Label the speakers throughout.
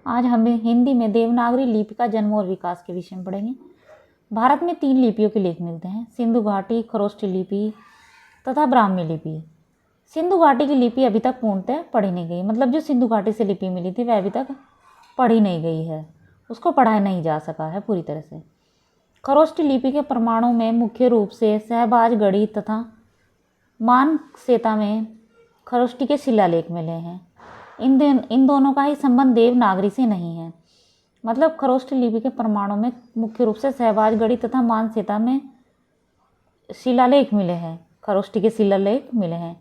Speaker 1: आज हम हिंदी में देवनागरी लिपि का जन्म और विकास के विषय में पढ़ेंगे। भारत में 3 लिपियों के लेख मिलते हैं, सिंधु घाटी, खरोष्ठी लिपि तथा ब्राह्मी लिपि। सिंधु घाटी की लिपि अभी तक पूर्णतः पढ़ी नहीं गई, मतलब जो सिंधु घाटी से लिपि मिली थी वह अभी तक पढ़ी नहीं गई है, उसको पढ़ा नहीं जा सका है पूरी तरह से। खरोष्ठी लिपि के प्रमाणों में मुख्य रूप से सहबाजगढ़ी तथा मानसेता में खरोष्ठी के शिलालेख मिले हैं। इन दोनों का ही संबंध देवनागरी से नहीं है, मतलब खरोष्ठी लिपि के प्रमाणों में मुख्य रूप से सहबाजगढ़ी तथा मानसेता में शिलालेख मिले हैं, खरोष्ठी के शिलालेख मिले हैं,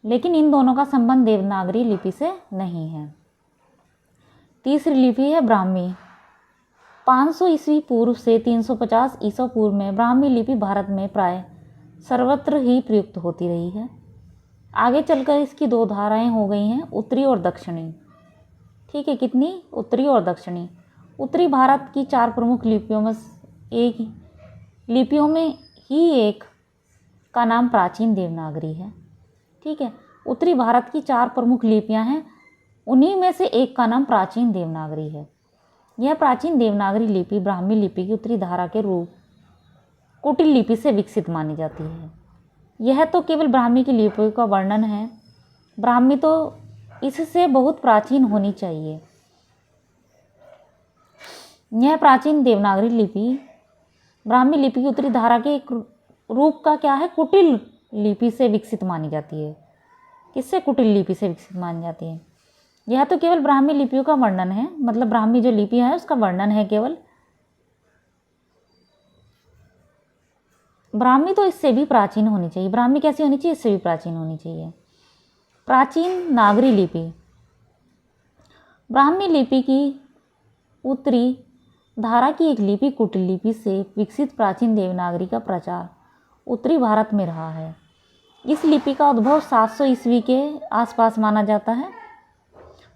Speaker 1: लेकिन इन दोनों का संबंध देवनागरी लिपि से नहीं है। तीसरी लिपि है ब्राह्मी। 500 ईस्वी पूर्व से 350 ईसा पूर्व में ब्राह्मी लिपि भारत में प्राय सर्वत्र ही प्रयुक्त होती रही है। आगे चलकर इसकी 2 धाराएं हो गई हैं, उत्तरी और दक्षिणी। ठीक है, कितनी? उत्तरी और दक्षिणी। उत्तरी भारत की 4 प्रमुख लिपियों में एक का नाम प्राचीन देवनागरी है। ठीक है, उत्तरी भारत की 4 प्रमुख लिपियां हैं, उन्हीं में से एक का नाम प्राचीन देवनागरी है। यह प्राचीन देवनागरी लिपि ब्राह्मी लिपि की उत्तरी धारा के रूप कुटिल लिपि से विकसित मानी जाती है। यह तो केवल ब्राह्मी की लिपियों का वर्णन है, ब्राह्मी तो इससे बहुत प्राचीन होनी चाहिए। यह प्राचीन देवनागरी लिपि ब्राह्मी लिपि की उत्तरी धारा के एक रूप का क्या है, कुटिल लिपि से विकसित मानी जाती है। किससे? कुटिल लिपि से विकसित मानी जाती है। यह तो केवल ब्राह्मी लिपियों का वर्णन है, मतलब ब्राह्मी जो लिपि है उसका वर्णन है केवल। ब्राह्मी तो इससे भी प्राचीन होनी चाहिए। ब्राह्मी कैसी होनी चाहिए? इससे भी प्राचीन होनी चाहिए। प्राचीन नागरी लिपि। ब्राह्मी लिपि की उत्तरी धारा की एक लिपि कुटिल लिपि से विकसित प्राचीन देवनागरी का प्रचार उत्तरी भारत में रहा है। इस लिपि का उद्भव 700 ईस्वी के आसपास माना जाता है,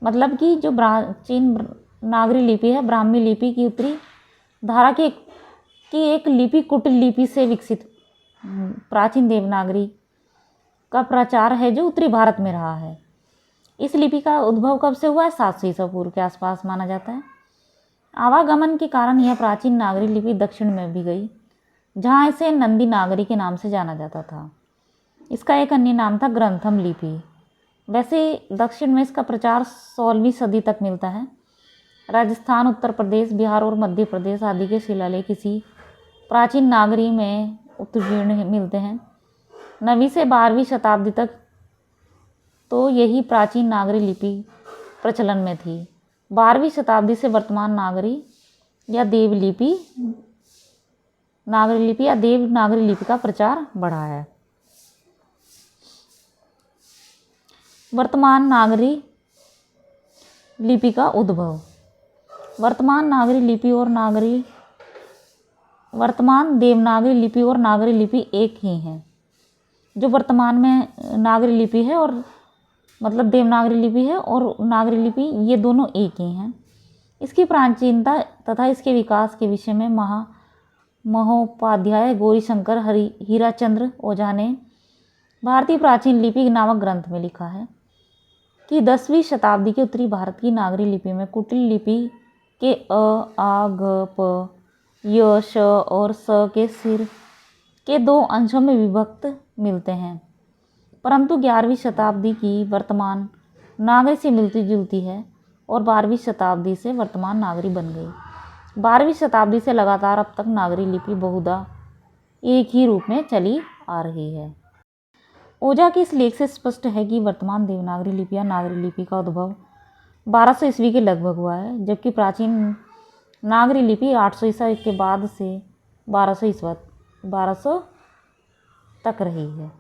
Speaker 1: मतलब कि जो प्राचीन नागरी लिपि है, ब्राह्मी लिपि की उत्तरी धारा की एक लिपि कुटिल लिपि से विकसित प्राचीन देवनागरी का प्रचार है जो उत्तरी भारत में रहा है। इस लिपि का उद्भव कब से हुआ है? 700 ईसा पूर्व के आसपास माना जाता है। आवागमन के कारण यह प्राचीन नागरी लिपि दक्षिण में भी गई, जहाँ इसे नंदी नागरी के नाम से जाना जाता था। इसका एक अन्य नाम था ग्रंथम लिपि। वैसे दक्षिण में इसका प्रचार 16वीं सदी तक मिलता है। राजस्थान, उत्तर प्रदेश, बिहार और मध्य प्रदेश आदि के शिलालेख इसी प्राचीन नागरी में उत्कीर्ण मिलते हैं। 9वीं से 12वीं शताब्दी तक तो यही प्राचीन नागरी लिपि प्रचलन में थी। 12वीं शताब्दी से वर्तमान नागरी या देवनागरी लिपि का प्रचार बढ़ा है। वर्तमान नागरी लिपि का उद्भव। वर्तमान देवनागरी लिपि और नागरी लिपि एक ही हैं। जो वर्तमान में नागरी लिपि है और मतलब देवनागरी लिपि है और नागरी लिपि, ये दोनों एक ही हैं। इसकी प्राचीनता तथा इसके विकास के विषय में महोपाध्याय गौरीशंकर हीराचंद्र ओझा ने भारतीय प्राचीन लिपि नामक ग्रंथ में लिखा है कि 10वीं शताब्दी के उत्तरी भारत की नागरी लिपि में कुटिल लिपि के अ, आ, ग, प, य, श और स के सिर के 2 अंशों में विभक्त मिलते हैं, परंतु 11वीं शताब्दी की वर्तमान नागरी से मिलती जुलती है और 12वीं शताब्दी से वर्तमान नागरी बन गई। 12वीं शताब्दी से लगातार अब तक नागरी लिपि बहुधा एक ही रूप में चली आ रही है। ओझा के इस लेख से स्पष्ट है कि वर्तमान देवनागरी लिपि या नागरी लिपि का उद्भव 1200 ईस्वी के लगभग हुआ है, जबकि प्राचीन नागरी लिपि 800 ईसा के बाद से 1200 तक रही है।